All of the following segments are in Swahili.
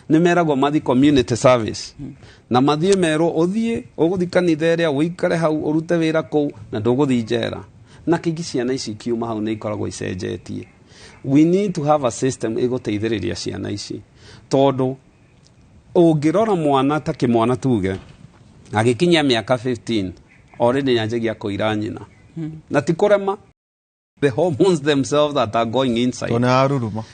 nimeragwo mathi community service na mathie mero uthie uguthi kanitha iria uikare hau urute wira kou na nduguthi njera na kingi ciana ici kiuma hau ni ikoragwo icenjetie. We need to have a system iguteithiriria ciana ici tondu ungirora mwana ta kimwana tuge agikinya miaka 15 already nyanjagia kuira nyina na tikurema the hormones themselves that are going inside tona aruruma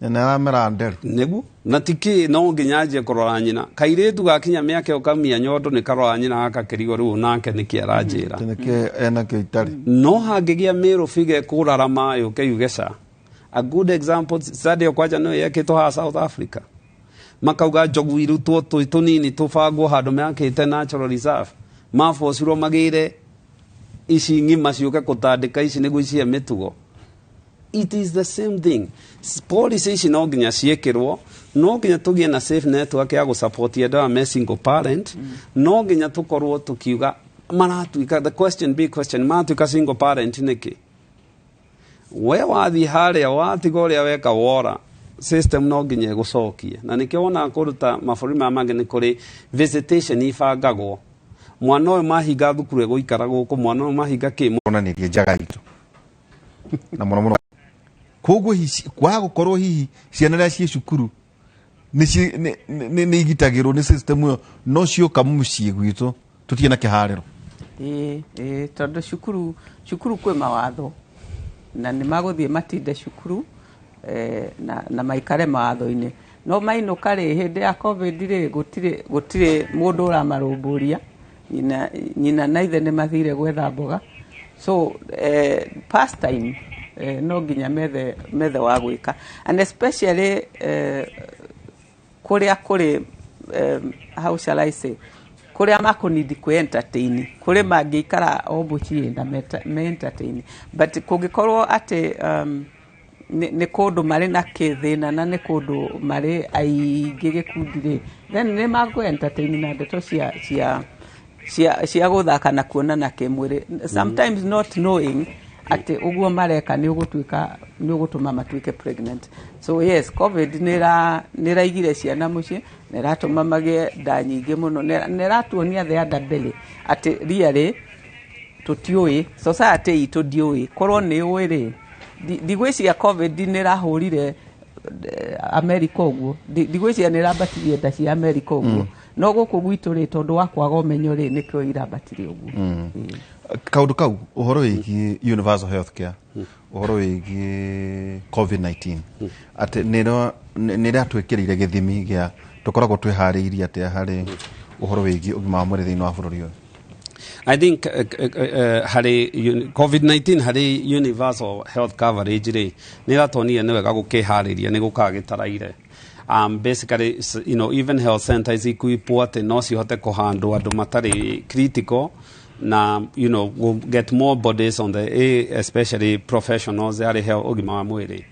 na merandel negu na tiki no nginyaje kurora nyina kairetu gakinya miaka ukamia nyondo ni karora nyina akakirigo riu nake nikiaranjira nike ena keitari no hagigia mero fige kurarama yo keyugesa. A good example sadio kwaja no yakito ha South Africa makauga jogu iru to tunini tufagwo handu meakite natural reserve mafosiro magire ici ngima ciuke kutandika ici nigu ici mitugo. It is the same thing. Policy ici no nginya ciekirwo no nginya tugie na safe network ya gusupport ya me single parent no nginya tukorwo tukiuga maratuika the big question maratuika single parent niki we wathi haria watigoria weka wora system no nginya gucokie na nikiona kuruta maburi mangi ni kuri visitation ifangagwo mwana uyu mahinga thukuru eguikara guku mwana uyu mahinga kimu ona ni njaga itu na muno kogo hici kwa gukorwo hihi ciana ria cie cukuru ni igitagirwo ni system yo no cio kamucie gwitu tutie na kihariro tondu cukuru kwe mawatho na ni maguthie matinde cukuru na maikare mawatho-ini no mainuka ri hindi ya covid ri gutire mundu uramarumburia nyina na ithe ni mathire gwetha mboga so past time no nginya methe wa gwika and especially kuria kuri how shall I say kuria makunidi ku entertain kuri mangikara obuchi na me entertain but kugikorwo ati ni kundu mari na kithina na ni kundu mari aingi gikundire then ni mago entertain na ndeto cia guthaka na kuonana kimwiri sometimes not knowing ati uguo mareka ni ugutuma matuike pregnant. So yes, covid niraigire ciana muci niratuma magie nda nyingi muno niratuonia the other belly ati really tutiui society itu diui korwo ni uiri digwiciria covid nirahurire America uguo digwiciria nirambatirie nda cia America uguo no guku gwitu ri tondu wa kwaga umenyo ri nikio irambatirie uguo kaundu kau uhoro wigi universal healthcare uhoro wigi covid-19 ati nira twikirire githimi gia tukoragwo twihariirie ati hari uhoro wigi ugima wa mwiri thiini wa bururi uyu. I think hari covid-19 hari universal health coverage ri niratonia ni wega gukihariria ni gukagitaraire basically even health centers ikuipuate no cihote kuhandwa andu matari critical na we'll get more bodies on the especially professionals are health ugima wa mwiri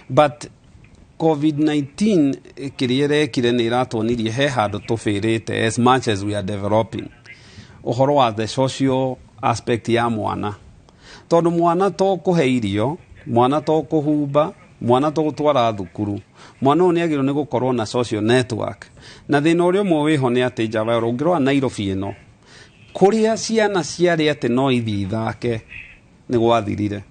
but covid-19 kiriere kire ni ratonirie he handu tufirite as much as we are developing uhoro wa the social aspect ya mwana tondu mwana to kuhe irio mwana to kuhumba mwana to gutwara thukuru mwana ni agiro ni gukorwo na social network na thina uria mwe wiho ni ati java rungirwa Nairobi ino kuria ciana ciari ati no ithi ithake ni gwathirire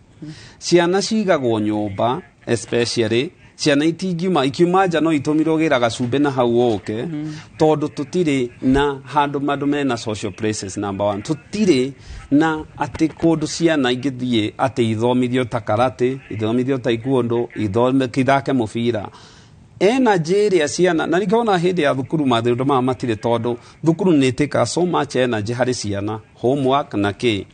ciana cigagwo nyumba especially ciana ikiuma nja no itumirwo gira gacumbe na hau oke tondu tutire na handu mandu mena social places number 1 tutire na ati kundu ciana ingithie ati ithomithio ta karate ithomithio ta ikuondo ithomithake mubira energy ya ciana na nikona hindi ya thukuru mathindo ma matire tondu thukuru ni tika so much energy hari ciana homework na ki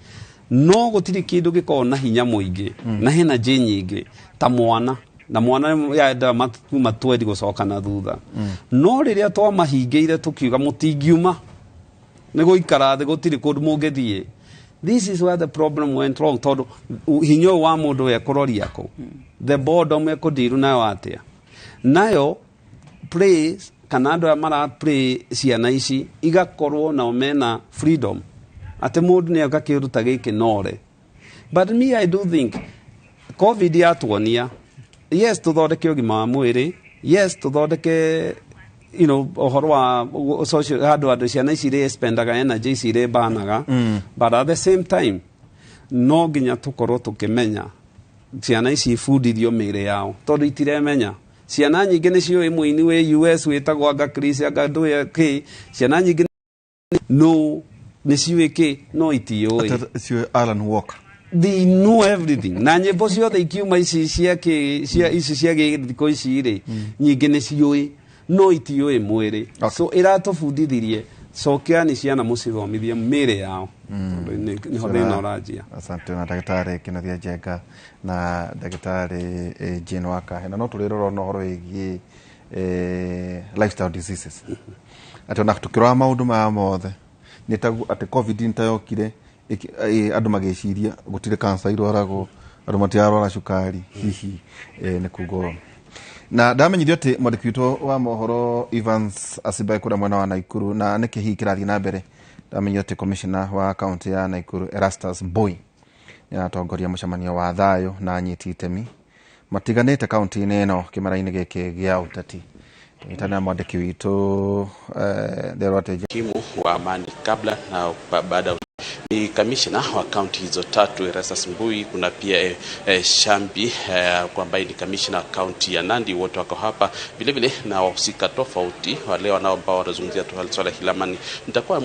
no gutire kindu giko na hinya muingi na energy nyingi ta mwana na mwana ya da matwedi gucoka na thutha no riria twa mahingeire tukiuga mutingiuma ni guikara thi gutire kundu mungithie. This is where the problem went wrong tondu hinyo wa mundu ya kuroria ko the boredom ya kudiru nayo atia nayo praise kanado ya mara pray ciana ici igakorwo na omena freedom ate mundu ni agakiruta giki nore but me I do think covid yatuonia yes tuthondeke ugima wa mwiri yes tuthondeke ohoro wa social handu ciana ici spendaga energy ici banaga but at the same time no nginya tukorwo tukimenya ciana ici fundithio mĩĩrĩ yao tondu itiremenya ciana nyingĩ nĩ ciũĩ mũini wĩ US wĩtagwo anga Chris anga ndũĩ kĩ ciana nyingĩ no nĩ ciũĩ kĩ no itiũĩ Alan Walker they know everything na nyĩmbo ciothe ikiuma ici cia thikũ ici rĩ nyingĩ nĩ ciũĩ no itiũĩ mwĩrĩ so iratũbundithirie cokiani ciana mũcithomithie mĩĩrĩ yao niho thĩna ũranjia. Asante na ndagĩtarĩ Kĩnũthia Njenga na ndagĩtarĩ Jane Wakahe na no tũrĩrora no horo wĩgiĩ lifestyle diseases atĩ ona tũkĩrora maũndũ maya mothe nĩ ta atĩ covid ntayokire andũ magĩciria gũtirĩ cancer irwaragwo andũ matiarwara cukari hihi nĩ kugo na ndamenyithio atĩ mwandĩki witũ wa mohoro Evans Asibai kũrĩa mwena wa Naikuru na nĩkĩ hihi kĩrathiĩ na mbere ndamenyithio atĩ commissioner wa kaunti ya Naikuru Erastus Mbui nĩaratongoria mũcemanio wa thayũ na anyiti itemi matiganĩte kaunti-inĩ ĩno kĩmera-inĩ gĩkĩ gĩa ũteti itana mwandĩki witũ Derwate Kimu wa amani kabla na baada ni kamishna wa kaunti hizo tatu Erastus Mbui, kuna pia Shambi kwamba ni kamishna wa kaunti ya Nandi, wote wako hapa vile vile na wahusika tofauti wale wanao ambao wanazungumzia swala hili la amani. Nitakuwa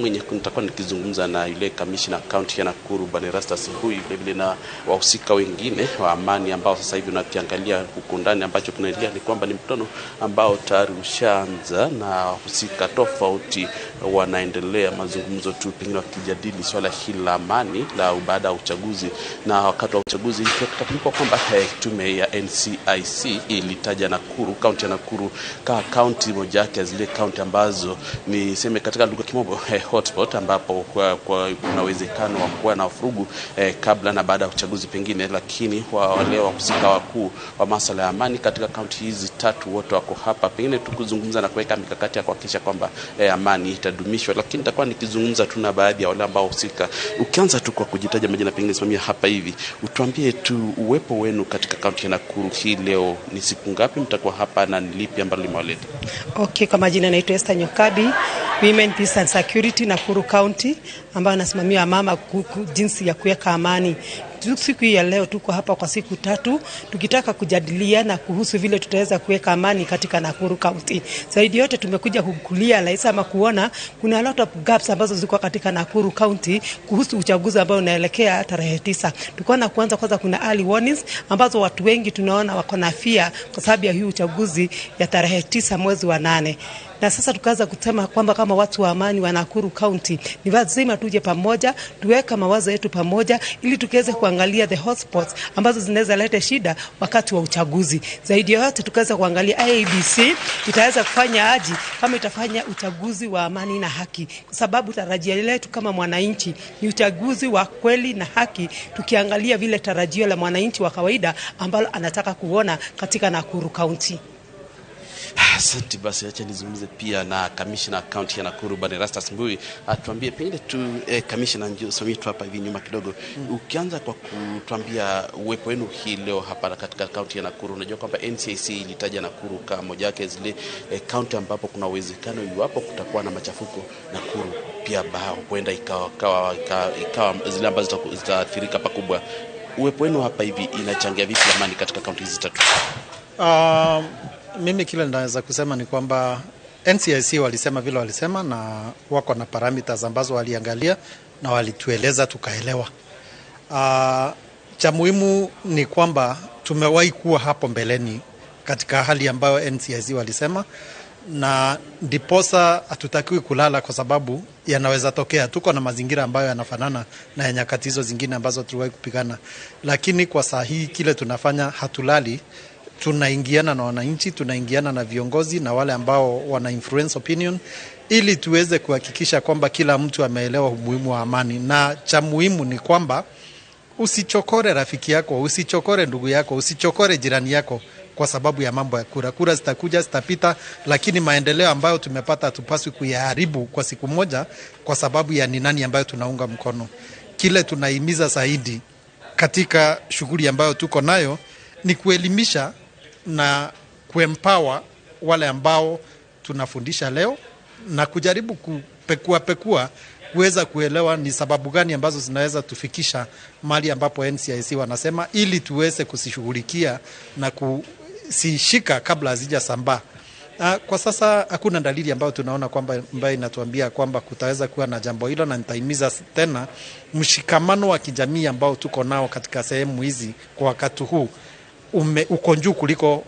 nikizungumza na yule kamishna kaunti ya Nakuru Bwana Erastus Mbui, vile vile na wahusika wengine wa amani ambao sasa hivi unakiangalia huko ndani ambacho tunaendelea ni kwamba ni mkutano ambao tayari ushaanza na wahusika tofauti wanaendelea mazungumzo tu pengine wakijadili swala hili la amani la baada ya uchaguzi. Na wakati wa uchaguzi tutakumbuka kwamba tume ya NCIC ilitaja Nakuru, kaunti ya Nakuru kama kaunti moja ya zile kaunti ambazo ni sema katika lugha kimombo hotspot, ambapo kuna uwezekano wa kuwa na vurugu kabla na baada ya uchaguzi pengine. Lakini wale wahusika wakuu wa masuala ya amani katika kaunti hizi tatu wote wako hapa pengine tukuzungumza na kuweka mikakati ya kuhakikisha kwamba amani itadumishwa. Lakini nitakuwa nikizungumza tu na baadhi ya wale ambao husika. Ukianza tu kwa kujitaja majina pengine simamia hapa hivi, utuambie tu uwepo wenu katika kaunti ya Nakuru hii leo, ni siku ngapi mtakuwa hapa na ni lipi ambalo limewaleta? Okay, kwa majina naitwa Esther Nyokabi, Women Peace and Security Nakuru County, ambayo nasimamia mama jinsi ya kuweka amani. Siku hii ya leo tuko hapa kwa siku tatu tukitaka kujadiliana kuhusu vile tutaweza kuweka amani katika Nakuru County. Zaidi yote tumekuja kukulia laisa ama kuona kuna a lot of gaps ambazo ziko katika Nakuru County kuhusu uchaguzi ambao unaelekea tarehe 9. Tukaona kwanza kuna early warnings ambazo watu wengi tunaona wako na fear kwa sababu ya hii uchaguzi ya tarehe 9 mwezi wa 8. Na sasa tukaanza kusema kwamba kama watu wa amani wa Nakuru County ni lazima tuje pamoja, tuweka mawazo yetu pamoja ili tukaweze kuangalia the hotspots ambazo zinaweza leta shida wakati wa uchaguzi. Zaidi ya yote tukaweza kuangalia IEBC itaweza kufanya aje kama itafanya uchaguzi wa amani na haki, kwa sababu tarajio letu kama mwananchi ni uchaguzi wa kweli na haki, tukiangalia vile tarajio la mwananchi wa kawaida ambalo anataka kuona katika Nakuru County. Asante, basi acha nizungumze pia na kamishna kaunti ya Nakuru Bwana Erastus Mbui. Atuambie pengine tu kamishna Somitu hapa hivi nyuma kidogo. Ukianza kwa kutuambia uwepo wenu hii leo hapa katika kaunti ya Nakuru. Unajua kwamba NCIC ilitaja Nakuru kama moja yake zile kaunti ambapo kuna uwezekano iwapo kutakuwa na machafuko Nakuru pia huenda ikawa zile ambazo zitaathirika pakubwa. Uwepo wenu hapa hivi inachangia vipi amani katika kaunti hizi tatu? Mimi kile naweza kusema ni kwamba NCIC walisema vile walisema na wako na parameters ambazo waliangalia na walitueleza tukaelewa. Cha muhimu ni kwamba tumewahi kuwa hapo mbeleni katika hali ambayo NCIC walisema, na ndiposa hatutakiwi kulala kwa sababu yanaweza tokea. Tuko na mazingira ambayo yanafanana na ya nyakati hizo zingine ambazo tuliwahi kupigana, lakini kwa saa hii kile tunafanya hatulali. Tunaingiana na wananchi, tunaingiana na viongozi na wale ambao wana influence opinion ili tuweze kuhakikisha kwamba kila mtu ameelewa umuhimu wa amani. Na cha muhimu ni kwamba usichokore rafiki yako, usichokore ndugu yako, usichokore jirani yako kwa sababu ya mambo ya kura. Kura zitakuja, zitapita, lakini maendeleo ambayo tumepata hatupaswi kuyaharibu kwa siku moja kwa sababu ya ni nani ambayo tunaunga mkono. Kile tunahimiza zaidi katika shughuli ambayo tuko nayo ni kuelimisha na kuempower wale ambao tunafundisha leo na kujaribu kupekua kuweza kuelewa ni sababu gani ambazo zinaweza tufikisha mahali ambapo NCIC wanasema, ili tuweze kusishughulikia na kusishika kabla hazijasambaa. Kwa sasa hakuna dalili ambayo tunaona kwamba ambayo inatuambia kwamba kutaweza kuwa na jambo hilo, na nitahimiza tena mshikamano wa kijamii ambao tuko nao katika sehemu hizi kwa wakati huu uko juu kuliko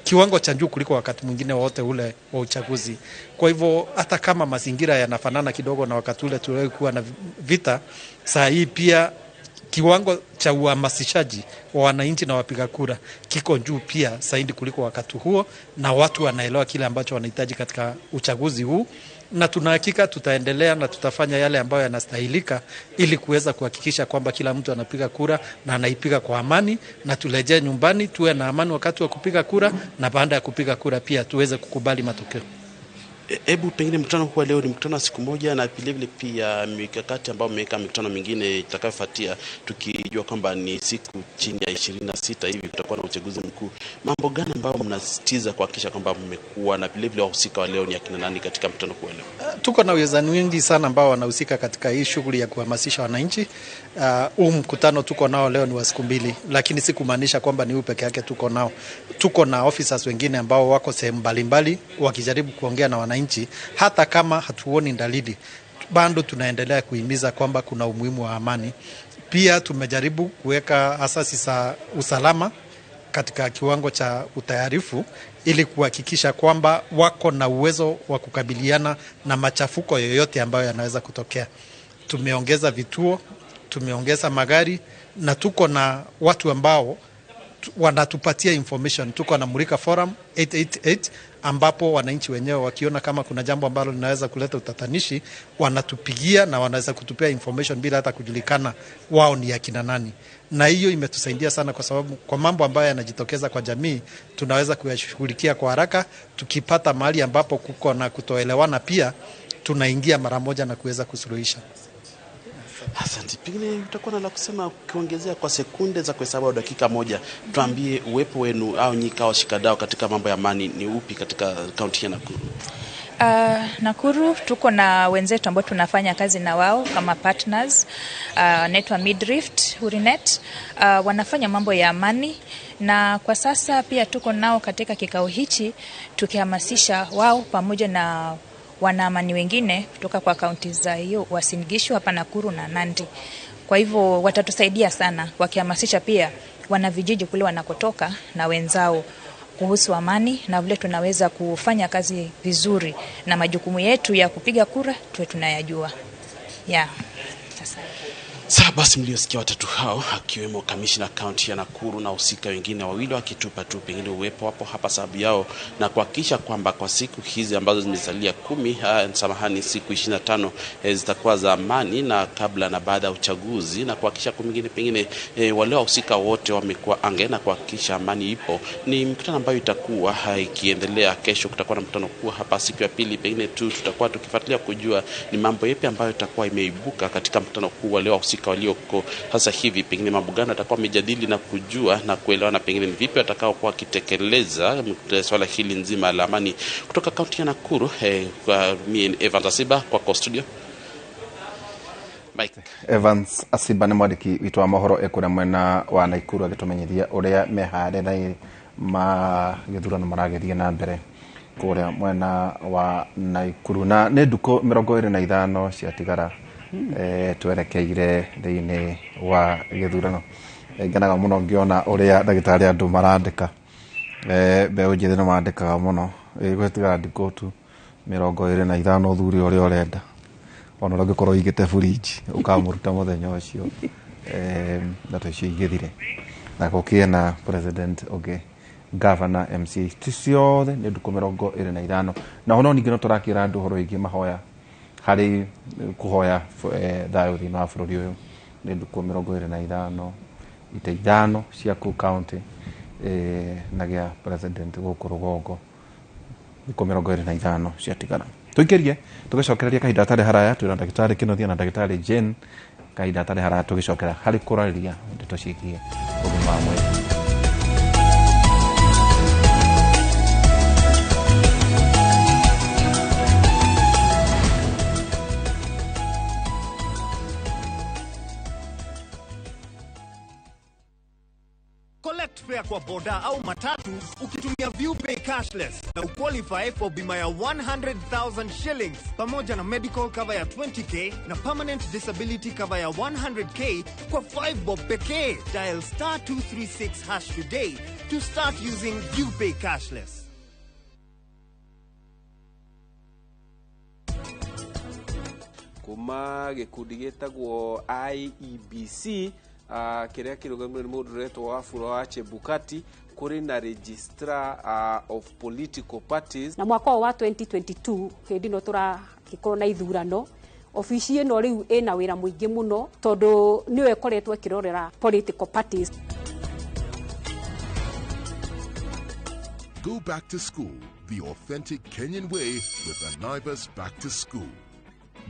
kiwango cha juu kuliko wakati mwingine wote ule wa uchaguzi. Kwa hivyo hata kama mazingira yanafanana kidogo na wakati ule tuliokuwa na vita, saa hii pia kiwango cha uhamasishaji wa wananchi na wapiga kura kiko juu pia zaidi kuliko wakati huo, na watu wanaelewa kile ambacho wanahitaji katika uchaguzi huu, na tunahakika tutaendelea na tutafanya yale ambayo yanastahilika ili kuweza kuhakikisha kwamba kila mtu anapiga kura na anaipiga kwa amani, na turejee nyumbani tuwe na amani wakati wa kupiga kura, na baada ya kupiga kura pia tuweze kukubali matokeo. Hebu pengine mkutano huu leo ni mkutano wa siku moja, na vile pia mikakati ambayo mmeweka mikutano mingine itakayofuatia, tukijua kwamba ni siku chini ya 26 hivi kutakuwa na uchaguzi mkuu. Mambo gani ambayo mnasitiza kuhakikisha kwamba mmekuwa na vile wahusika wa leo ni akina nani katika mkutano huu leo? Tuko na wizara wengi sana ambao wanahusika katika hii shughuli ya kuhamasisha wananchi. Mkutano tuko nao leo ni wa siku 2, lakini si kumaanisha kwamba ni peke yake tuko nao. Tuko na officers wengine ambao wako sehemu mbalimbali wakijaribu kuongea na wananchi. Hata kama hatuoni dalili, bado tunaendelea kuhimiza kwamba kuna umuhimu wa amani. Pia tumejaribu kuweka asasi za usalama katika kiwango cha utayarifu ili kuhakikisha kwamba wako na uwezo wa kukabiliana na machafuko yoyote ambayo yanaweza kutokea. Tumeongeza vituo, tumeongeza magari, na tuko na watu ambao wanatupatia information. Tuko na Murika Forum 888 ambapo wananchi wenyewe wakiona kama kuna jambo ambalo linaweza kuleta utatanishi, wanatupigia na wanaweza kutupea information bila hata kujulikana wao ni akina nani. Na hiyo imetusaidia sana, kwa sababu kwa mambo ambayo yanajitokeza kwa jamii tunaweza kuyashughulikia kwa haraka. Tukipata mahali ambapo kuko na kutoelewana, pia tunaingia mara moja na kuweza kusuluhisha. Asante. Pengine utakuwa na la kusema ukiongezea kwa sekunde za kuhesabu dakika moja, tuambie uwepo wenu au nyika washikadau katika mambo ya amani ni upi katika kaunti ya Nakuru? Nakuru tuko na wenzetu ambao tunafanya kazi na wao kama partners, naitwa Midrift, Hurinet, wanafanya mambo ya amani, na kwa sasa pia tuko nao katika kikao hichi tukihamasisha wao pamoja na wanaamani wengine kutoka kwa kaunti za hiyo Uasin Gishu, hapa Nakuru na Nandi. Kwa hivyo watatusaidia sana wakihamasisha pia wana vijiji kule wanakotoka na wenzao kuhusu amani, na vile tunaweza kufanya kazi vizuri na majukumu yetu ya kupiga kura tuwe tunayajua. Sasa basi mliosikia watatu hao akiwemo kamishna kaunti ya Nakuru na usika wengine wawili wakitupa tu pengine uwepo wapo hapa sababu yao na kuhakikisha kwamba kwa siku hizi ambazo zimesalia 10 siku 25 zitakuwa za amani na kabla na baada ya uchaguzi, na kuhakikisha kumingine pengine wale wahusika wote wamekuwa ange na kuhakikisha amani ipo. Ni mkutano ambayo itakuwa ikiendelea. Kesho kutakuwa na mkutano kuwa hapa siku ya pili, pengine tu tutakuwa tukifuatilia kujua ni mambo yapi ambayo itakuwa imeibuka katika mkutano huu wale wahusika walioko sasa hivi, pengine mambo gani atakuwa amejadili na kujua na kuelewana pengine ni vipi atakao kuwa kitekeleza swala hili nzima la amani. Kutoka kaunti ya Nakuru, kwa mimi Evans Asiba kwa studio. Mike Evans Asiba ni mwandiki witũ wa mohoro ekũrĩa mwena wa Nakuru agĩtũmenyithia ũrĩa meharĩrĩire magĩthurano maragĩthiĩ na mbere kũrĩa mwena wa Nakuru, na nĩ ndukũ 25 ciatigara twerekeire thĩinĩ wa gĩthurano. Ngenaga mũno ngĩona ũrĩa ndagĩtarĩ andũ marandĩka, mbeũ njĩthĩ nĩ mandĩkaga mũno, gwetigara ndikũ tu 25 ũthuri ũrĩa ũrenda, ona ũngĩkorwo igĩte burinji ũkamũruta mũthenya ũcio ndeto icio igĩthire, na gũkĩe na president ũngĩ, governor, MC, ciothe nĩ ndukũ 25. Na hono ningĩ no tũrakĩra andũ ũhoro wĩgiĩ mahoya harĩ kuhoya thayũ thĩinĩ wa bũrũri ũyũ. Nĩ ndukũ 25 ithano cia kũu county na gĩa president gũkũ rũgongo, ndukũ 25 ciatigara. Tũikĩrie tũgĩcokereria kahinda tarĩ haraya, twĩna ndagĩtarĩ Kĩnothia na ndagĩtarĩ Jane, kahinda tarĩ haraya tũgĩcokera harĩ kũrarĩria ndeto ciĩgiĩ ũgima wa mwĩrĩ. fare kwa boda au matatu ukitumia ViewPay cashless na uqualify for bima ya 100,000 shillings pamoja na medical cover ya 20k na permanent disability cover ya 100k kwa 5 bob pekee. Dial *236# today to start using ViewPay cashless. Kuma gikundi gitagwo IEBC kiria kirugamiro ni mundu retwo wa Furo wa Chebukati kuri na registrar of political parties. Na mwaka wa 2022 hindi no turakikoro na ithurano ofisi ino riu ina wira muingi muno tondu niwe koretwo kirorera political parties. Go back to school the authentic Kenyan way with the Naivas Back to School.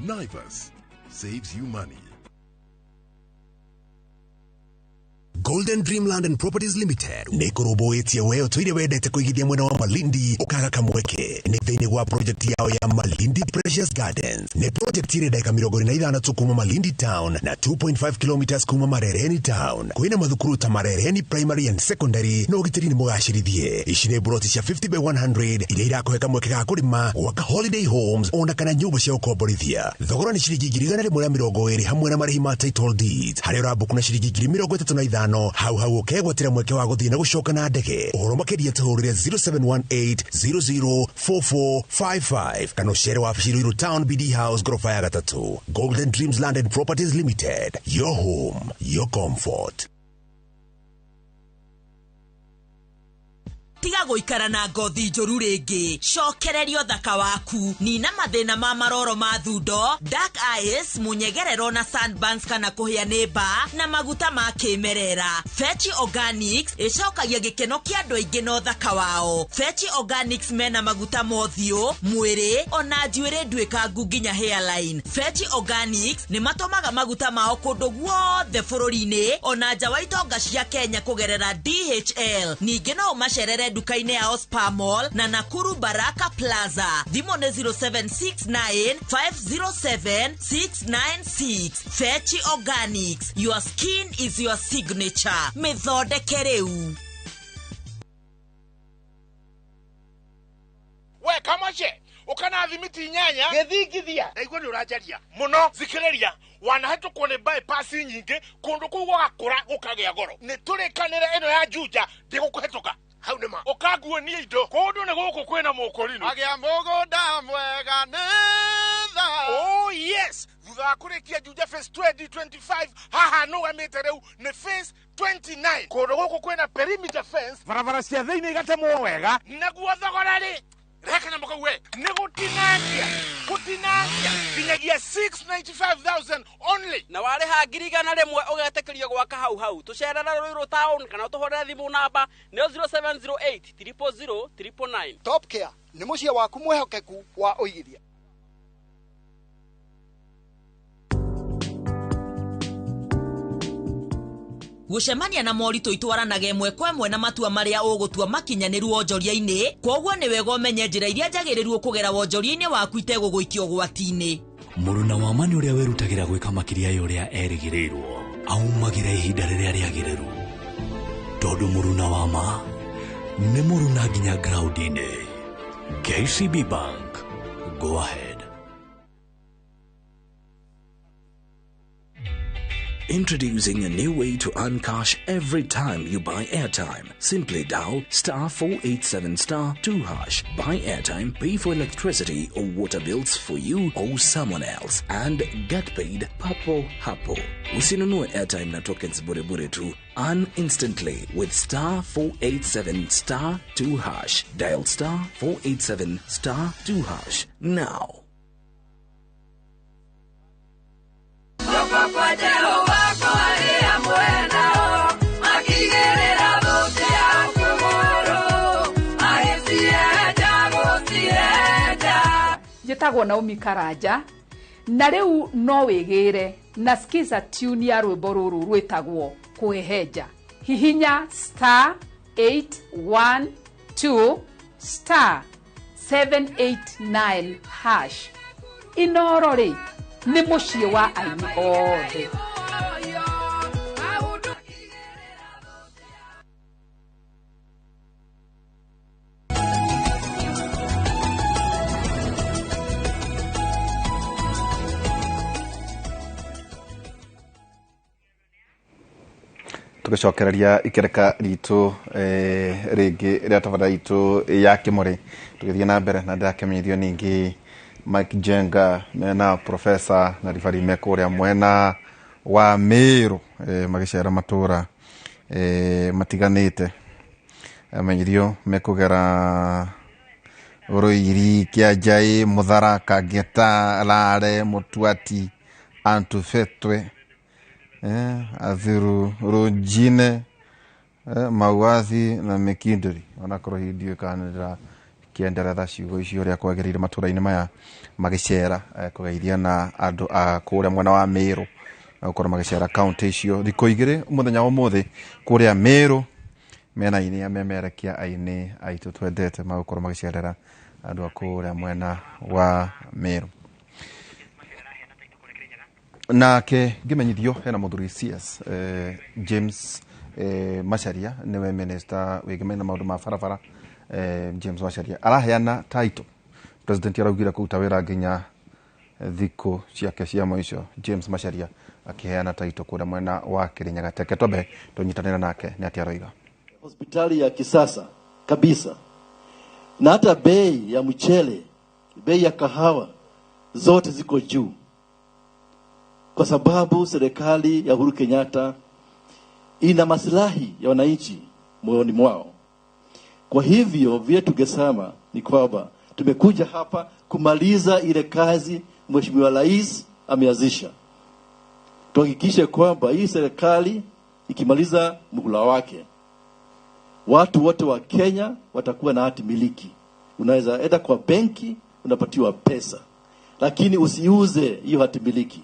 Naivas saves you money. Golden Dreamland and Properties Limited nekoroboetie weo tuire wedete kuigithia mwena wa Malindi ukaga kamweke ni thiini wa project yao ya Malindi Precious Gardens. Ne project ire daika 25 kuma Malindi Town na 2.5 kilometers kuma Marereni Town. Kuina mathukuru ta Marereni Primary and Secondary no gitiri ni mugashirithie. Ishine broti cia 50 by 100 ile irako heka mweke ga kurima waka holiday homes ona kana nyumba cia ukomborithia. Thogora ni shilingi 120 hamwe na marĩhi ma title deeds. Harĩ rabu kuna shilingi 35 hau ukegwatira mweke wa guthina gucoka na ndege. Uhoro makiria tuhurire 0718004455 kana shere wa Fishiro Town BD House gorofa ya 3. Golden Dreams Land and Properties Limited, your home, your comfort. Tiga guikara na ngothi njoru ringi, cokererio thaka waku, nina mathina ma maroro ma thundo, dark eyes, munyegerero na sunburns kana kuhia neba na maguta ma kimerera. Fetch Organics icokagia gikeno kia andu aingi no thaka wao. Fetch Organics mena maguta mothio, mwĩrĩ ona njuĩrĩ ndwĩkangu nginya hairline. Fetch Organics ni matomaga maguta mao kundu guothe bũrũri-inĩ ona nja wa itonga cia Kenya kugerera DHL. Ningĩ no macerere dukaine ya Ospa Mall na Nakuru Baraka Plaza. Thimo ne 0769507696. Fetch Organics, your skin is your signature. Methondeke rĩu. We kamache ukana thimiti nyanya gethingithia naigua ni urajaria muno zikiriria wanahetũkwo nĩ bypass nyingĩ kundu kuu gũgakũra gũkagĩa goro nĩ tũrĩkanĩre ĩno ya Juja ndĩgũkũhetũka hau nĩma ũkanguo niĩ indo kũndũ nĩ gũkũ kwĩna mũkũrino agĩa mũgũnda mwega nĩtha. Oh yes, thutha wa kũrĩkia Juja phase 2025 haha nũgamĩte rĩu nĩ phase 29 kũndũ gũkũ kwĩna perimeter fence barabara cia thĩinĩ igatemwo wega naguo thogora rĩ reka na moko we negutinangia kinyagia 695,000 only na wale ha girigana rimwe ugetekerio gwaka hau tucerera Ruiru town kana tuhorera thimu namba ni 0708 000 999. Top Care ni mucie waku mwehokeku wa uigithia. Gucemania na morito itwaranage imwe kwa imwe na matua maria ugutua makinyaniru wonjoria-ini, koguo ni wega umenye njira iria njagiriru kugera wonjoria-ini waku itegugwikio gwati-ini. Muruna wa mani uria werutagira gwika makiria uria erigirirwo aumagira ihinda riria riagiriru tondu muruna wa ma ni muruna nginya ground-ini. KCB Bank, go ahead. Introducing a new way to earn cash every time you buy airtime. Simply dial *487*2#. Buy airtime, pay for electricity or water bills for you or someone else, and get paid papo hapo. Usinunue airtime na tokens bure bure tu. Earn instantly with *487*2#. Dial *487*2# now. Njitagwo Naomi Karanja na riu no wigire na skiza tune ya rwimbo ruru rwitagwo kuhehenja. Hihinya *812*789#. Inoro ri ni mucie wa aini othe. tugicokereria ikereka ritu ringi ria tabara itu ya Kimuri tugithie na mbere na ndakemeithio ningi Mike Jenga na professor na rifari mekuria mwena wa Meru magicera matura matiganite amenyirio mekugera Ūgima Kiajai Mutharaka Geta Lare Mutuati Antufetwe Athiru Rujine Mawathi na Mekinduri onakorwo hindio kanira kienderetha ciugo icio ria kwagirire matura-ini maya magicera kugeithia na andu a kuria mwena wa Meru gukorwo magicera county icio thiko igiri muthenya wa muthi kuria Meru mena-ini amemerekia aini aitu twendete magukorwo magicerera andu a kuria mwena wa Meru. Nake ngimenyithio hena muthuri CS James Macharia niwe minister wigimena maundu ma barabara James Macharia araheana title president araugire kuruta wira nginya thiko ciake cia mwisho. James Macharia akiheana title kuria mwena wa Kirinyaga Teke tobe tunyitanira nake ni atiaroiga hospitali ya kisasa kabisa, na hata bei ya mchele, bei ya kahawa zote ziko juu, kwa sababu serikali ya Uhuru Kenyatta ina maslahi ya wananchi moyoni mwao. Kwa hivyo vile tungesema ni kwamba tumekuja hapa kumaliza ile kazi Mheshimiwa Rais ameanzisha. Tuhakikishe kwamba hii serikali ikimaliza muhula wake, watu wote wa Kenya watakuwa na hati miliki. Unaweza enda kwa benki unapatiwa pesa, lakini usiuze hiyo hati miliki,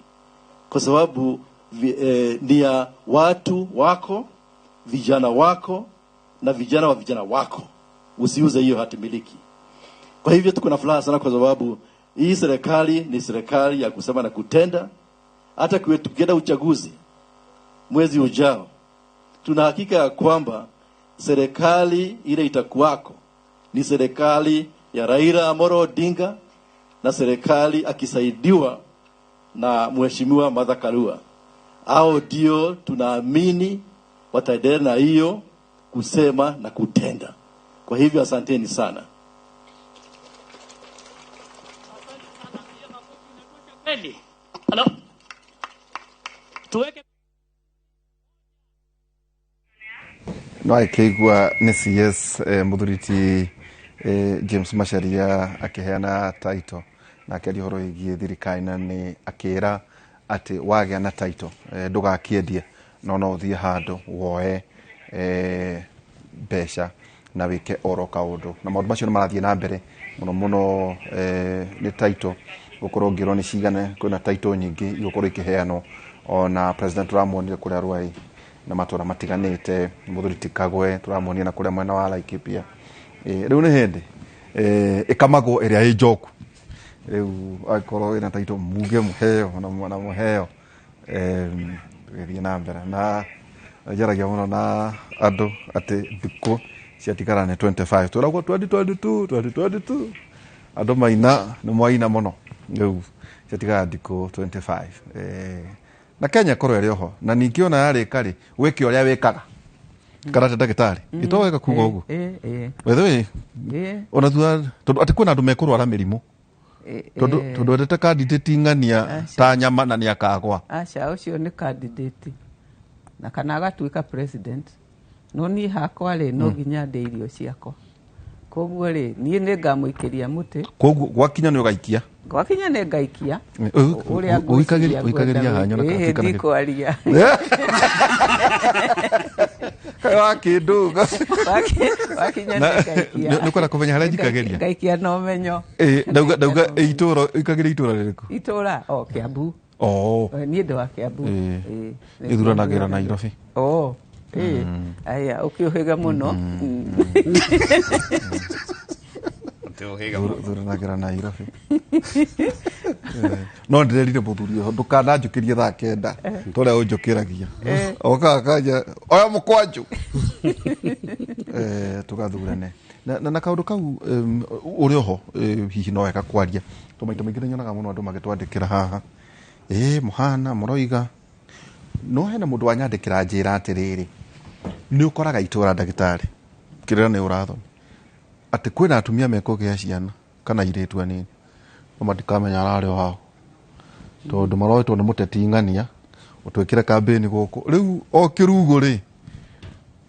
kwa sababu ni ya watu wako, vijana wako na vijana wa vijana wako. Usiuze hiyo hati miliki. Kwa hivyo tuko na furaha sana, kwa sababu hii serikali ni serikali ya kusema na kutenda. Hata tukienda uchaguzi mwezi ujao, tuna hakika ya kwamba serikali ile itakuwako ni serikali ya Raila Amolo Odinga, na serikali akisaidiwa na Mheshimiwa Martha Karua. Hao ndio tunaamini wataendelea na hiyo kusema na kutenda. Kwa hivyo asanteni sana. Hello. Tuweke no aikigwa ni CS muthuriti James Macharia akiheana title na akĩaria horo igie thirikari na ni akira ati wagĩa na title ndugakiendie no uthie handu woe mbeca na wike oro kaundu na maundu macio marathie na mbere muno ni title gukorwo ngiro ni cigane kwina title nyingi igukorwo ikiheanwo ona president Ramon kuria Ruai na matora matiganite muthuriti Kagwe turamonia na kuria mwena wa Laikipia riu ni hindi ikamagwo iria i njoku riu akorwo ina title muge muheo na mwana muheo githie na mbere na jaragia muno na andu ati thiko ciatikarane 25 turagwo 2022 andu maina ni mwaina muno riu ciatikara thiko 25 na Kenya korwo eri oho na ningiona yari kari wiki uria wikaga karate ndagitari itoweka kuga ugu wethe ona thua tondu ati kuna andu mekurwara mirimu tondu ndete candidate ngania ta nyama na ni akagwa acha ucio ni candidate na kana agatuika president no ni hakwa ri no ginya nde irio ciakwa koguo ri ni ngamuikiria muti koguo gwakinya ni ugaikia gwakinya ni ngaikia uria uikagiria hanyo na katika na kwaria kawa kinduga wakinya ni ngaikia ni kora kumenya haria njikageria ngaikia no menyo dauga ituro ikagiria itura ririku itura Kiambu ni ndo wa Kiambu ithuranagira Nairobi aya ukiuhiga muno thuranagira Nairobi no ndirerire muthuri ho ndukananjukirie thaa kenda turia unjukiragia okaga kanja oya mukwanju tugathurane na kaundu kau uri oho hihi no wega kwaria tumaita maingi nyonaga muno andu magitwandikira haha muhana muroiga no hena mundu wanyandikira njira atiriri nä å koraga itå ndagätarä kä rä ra nä å rathoni atä kwä na atumia mekågä a ciana kana irä tu anini no matikamenya ararä o hao tondå maroätwo nä må teti ng'ania å twä kä re kambä gå kå rä u o kä rugå rä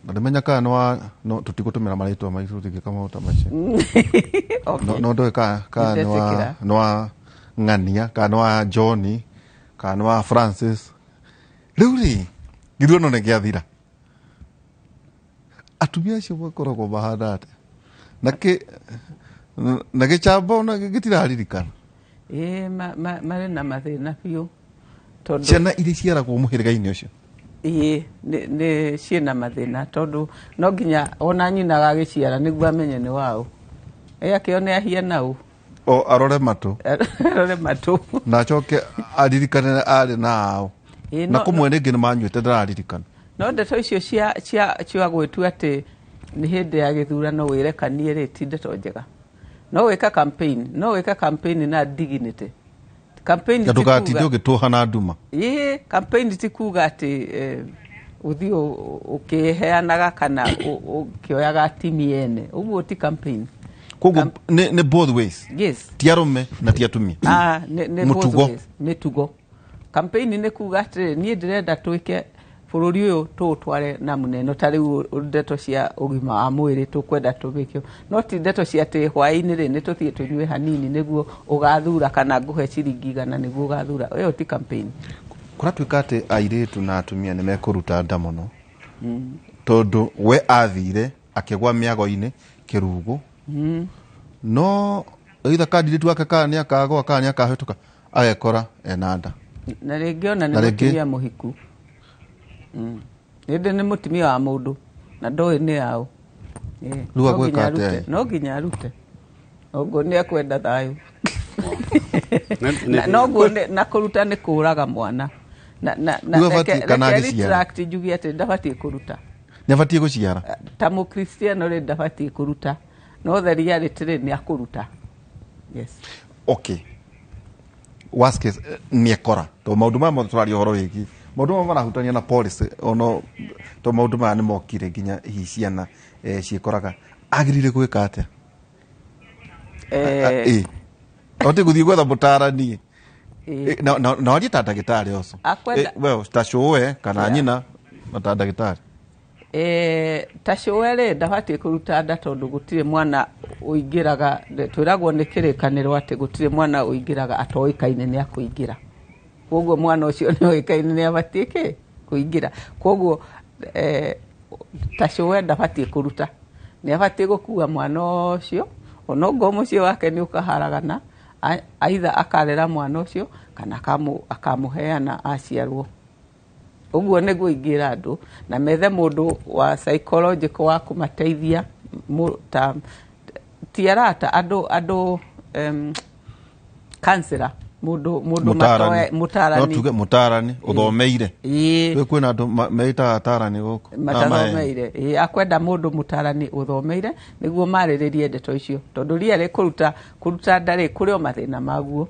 na ndä menya kana no tå tigå tå mä ra marä twa maitå tå tingä ka maå ta macio no ndå ka nä wa ng'ania kana nä wa John kana nä wa Francis rä u rä githuano nä gä athira atumia acio makoragwo mahana atä na gä camba ona gä tiraririkana marä na mathä na biå ciana iria ciaragwo må hä rä ga-inä å cio nä ciäna mathä na tondå no nginya ona nyina gagä ciara nä guo amenye nä waå akä o nä ahiana å arore matå na acoke aririkane arä na ao na kå mwe rä ngä nä manyuä te ndararirikana no ndeto icio cia gwä tua atä nä hä ndä ya gä thurano wä rekanie rä ti ndeto njega no wä ka campaign na dignity ndå gatinde å gä tå hana nduma campaign ti kuga atä å thiä å kä heanaga kana å kä oyaga timi ene å guo ti campaign koguo nä both ways ti arå na ti atumia mä tugo campaign nä kuga atä niä ndä renda twä ke bå rå ri å yå tå tware na må neno ta rä u ndeto cia å gima wa mwä rä tå kwenda tå bä kä no ti ndeto cia atä hwaä-inä rä nä tå thiä tå nyue hanini nä guo å gathura kana ngå he ciringi igana nä guo å gathura ä yo ti campaign kå ratuä ka atä airä tu na atumia nä mekå ruta nda må no tondå we athire akä gwa mä ago-inä kä rugå no itha kandirätu wake kana nä akagwa kana nä akahä tå ka agekora ena nda na rä ngä ona nä må tumia må hiku nä nä må tumia wa må ndå na ndoä nä yaå no nginya arute oguo nä akwenda thayå noguo na kå ruta nä kå raga mwana njugi atä ndabatiä kå ruta nä abatiä gå ciara ta må kristiano rä ndabatiä kå ruta no theria rä tä rä nä akå ruta nä ekora to maå ndå maya mothe tå raria å horo wä giä maå ndå maya marahutania na policy ono to maå ndå maya nä mokire nginya hihi ciana ciäkoraga agä rire gwä ka atä otä gå thiä gwetha må tarani na warie ta ndagä tarä ta cåe kana nyina na ta ndagä tarä ta cåe rä ndabatiä kå ruta nda tondå gå tirä mwana å ingä raga twä ragwo nä kä rä kanä ro atä gå tirä mwana å ingä raga atoä kaine nä akå ingä ra koguo mwana å cio nä oä kaine nä abatiä kä kå ingä ra koguo ta cåe ndabatiä kå ruta nä abatiä gå kua mwana å cio ona å ngo må ciä wake nä å kaharagana aitha akarera mwana å cio kana akamå heana aciarwo å guo nä guo ingä ra andå na methe må ndå wa psychological wa kå mateithia ti arata andå kansera må tarani å thomeire kwä na andå meitaga atarani gå kå matathomeire akwenda må ndå må tarani å thomeire nä guo marä rä rie ndeto icio tondå ria rä kå ruta ndarä kå rä o mathä na maguo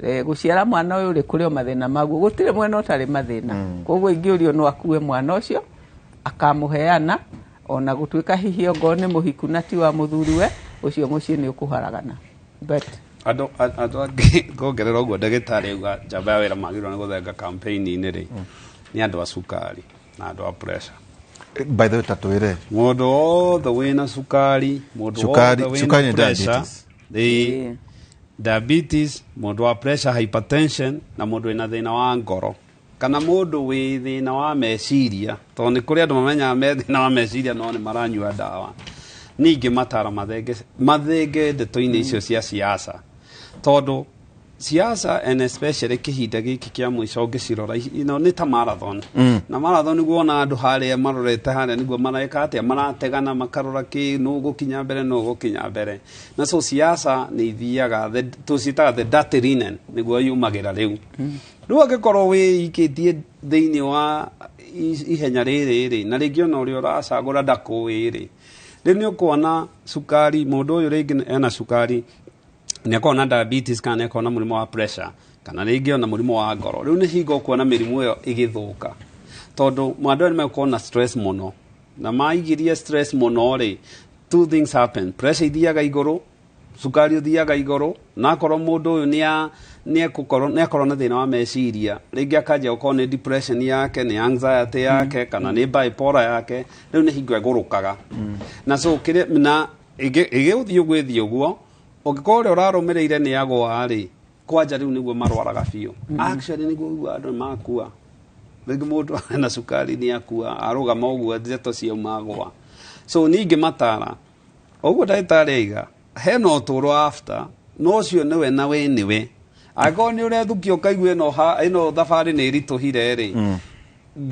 gå ciara mwana å yå rä kå rä o mathä na maguo gå tirä mwena å tarä mathä na koguo ingä å rio no akue mwana å cio akamå heana ona gå tuä ka hihi ongo nä må hiku na ti wa må thuriwe å cio må ciä nä å kå haragana andå angä ngongerera å guo ndagä tarä auga njamba ya wä ra magä rwo nä gå thenga campaign-inä rä nä andå a cukari na andå a pressure by the way ta twire må ndå wothe wä na cukari må ndå wothe wä na pressure diabetes må ndå wa pressure hypertension na må ndå wä na thä na wa ngoro kana må ndå wä thä na wa meciria tondå nä kå rä andå mamenyaga me thä na wa meciria no nä maranyua ndawa ningä matara mathenge ndeto-inä icio cia siasa tondå siasa and especially kä hinda gä kä kä a må ico ngä cirora nä ta marathon na marathon nä guo ona andå harä a marorete harä a nä guo mareka atä a marategana makarora kä no gå kinya mbere no gå kinya mbere na so siasa nä ithiaga tå citaga the dirty linen nä guo yumagä ra rä u rä u angä korwo wä ikä tie thä inä wa ihenya rä rä rä na rä ngä ona å rä a å racagå ra ndakå wä rä rä nä å kuona cukari må ndå å yå rä ngä ena cukari nä akorwo na diabetes kana nä akorwo na må rimå wa pressure kana rä ngä ona må rimå wa ngoro rä u nä hingo kuona mä rimå ä yo ä gä thå ka tondå andå nä megåkorwo na stress må no na maigiria stress muno ri, two things happen. Pressure ithiaga iguru, sukari uthiaga iguru, na akorwo mundu uyu ni akorwo na thina wa meciria, ringi akajia gukorwo ni depression yake, ni anxiety yake, kana ni bipolar yake, riu ni hingo igurukaga. Na so na iguthii ugwithii uguo, ungikorwo uri urarumireire ni agwa ri, kwanja riu niguo marwaraga biu. Actually niguo andu makua. Ringi mundu na sukari ni akua, arugama uguo ndeto ciauma agwa. So ningi matara uguo ndagitari aiga hena uturo after no cio niwe na we niwe ago ni urethukio kaigwe ino thabari ni rituhire ri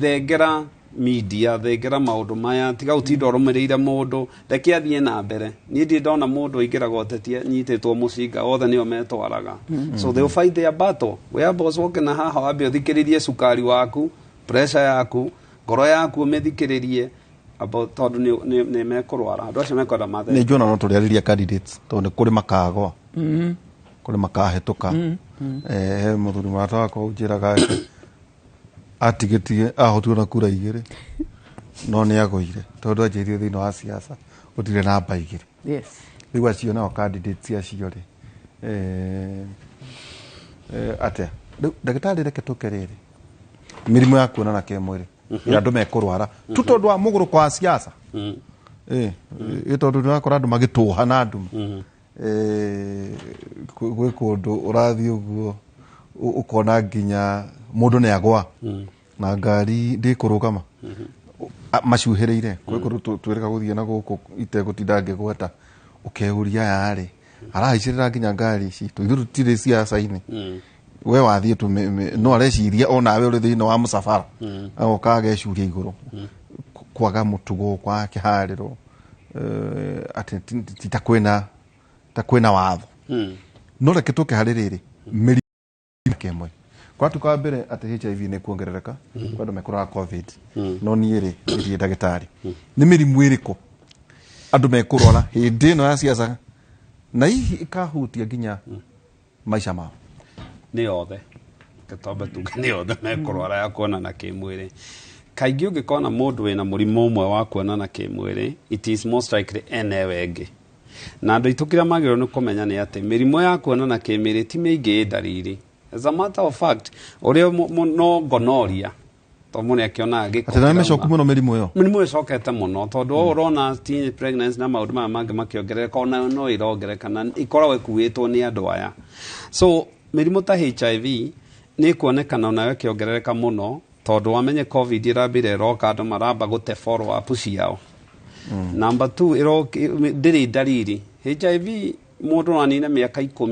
thengera media thengera maundu maya tiga utindo rumireire mundu reke athie na mbere ni ndi ndona mundu ingiraga otetie nyititwo mucinga othe nio metwaraga so they will fight their battle we boss woke na haha wambe uthikiririe sukari waku pressure yaku ngoro yaku umethikiririe about tondu ni mekurwara andu acio mekwenda mathe ni njona no turiariria candidates tondu kuri makagwa kuri makahetuka he muthuri wata wako njiraga atigetie ahotu na kura igiri no ni agoire tondu anjirie thini wa siasa utire namba igiri yes riu acio nao candidates acio ri ate ndagitari reke tukerere mirimu ya kuonana kimwiri ya andu mekurwara tu tondu wa muguruko wa siasa tondu nakora andu magituha na andu gwe kundu urathi uguo ukona nginya mundu ni agwa na ngari ndikurugama macuhireire gwe kundu twirika guthie na guku itegutinda ngigweta ukeuria yari araicirira nginya ngari ici twithu tire siasa-ini we wathie tu no areciria onawe uri thini wa musafara agoka agecuria iguru kwaga mutugo kwa kihariro ati takwena watho no reke tukihaririri miri kemwe kwa tuka mbere ati HIV ni kuongerereka kwa ndo mekora covid no niiri iri ndagitari ni mirimu iriko andu mekurora hindi no ya siasa na hii ikahutia nginya maisha mao ni othe katomba tu ni othe mekurora ya kuonana kimwiri kaingi ungikona mundu wina murimu umwe wa kuonana kimwiri it is most likely enewe ngi na andu itukira magiro ni kumenya ni ati mirimu ya kuonana kimwiri ti mingi dariri as a matter of fact uri no gonoria to mune akiona giko ati na mecoku muno mirimu yo mirimu icokete muno tondu urona teen pregnancy na maundu maya mangi makiongerereka ona no irongereka na ikoragwo ikuitwo ni andu aya so mirimu ta HIV ni kuonekana onayo kiongerereka muno tondu wamenye covid irambire roka andu maramba gute follow up ciao number 2 ndiri dariri HIV mundu anina miaka 10